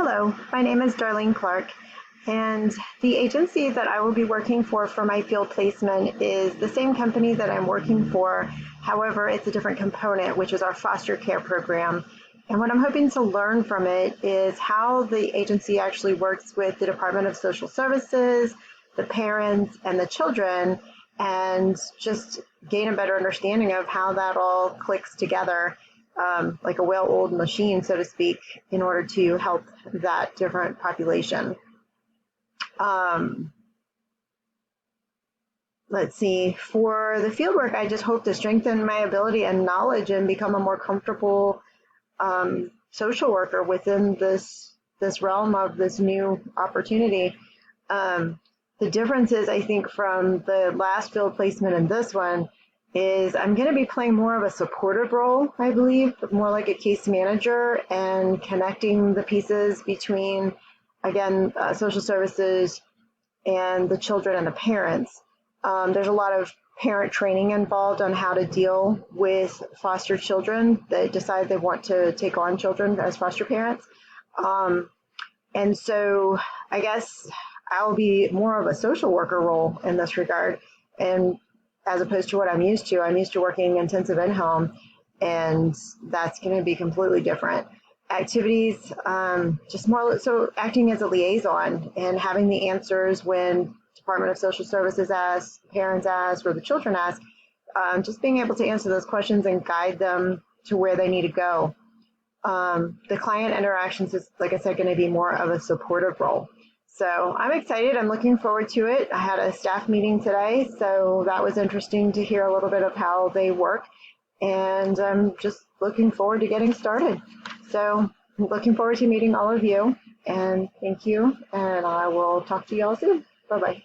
Hello, my name is Darlene Clark, and the agency that I will be working for my field placement is the same company that I'm working for. However, it's a different component, which is our foster care program. And what I'm hoping to learn from it is how the agency actually works with the Department of Social Services, the parents, and the children, and just gain a better understanding of how that all clicks together, like a well-oiled machine, so to speak, in order to help that different population. Let's see, for the fieldwork, I just hope to strengthen my ability and knowledge and become a more comfortable social worker within this realm of this new opportunity. The difference is, I think, from the last field placement and this one, is I'm going to be playing more of a supportive role, I believe, more like a case manager and connecting the pieces between, again, social services and the children and the parents. There's a lot of parent training involved on how to deal with foster children that decide they want to take on children as foster parents. And so I guess I'll be more of a social worker role in this regard. And as opposed to what I'm used to working intensive in-home, and that's going to be completely different. Activities, just more so acting as a liaison and having the answers when Department of Social Services asks, parents ask, or the children ask, just being able to answer those questions and guide them to where they need to go. The client interactions is, like I said, going to be more of a supportive role. So I'm excited. I'm looking forward to it. I had a staff meeting today, so that was interesting to hear a little bit of how they work. And I'm just looking forward to getting started. So I'm looking forward to meeting all of you. And thank you. And I will talk to you all soon. Bye-bye.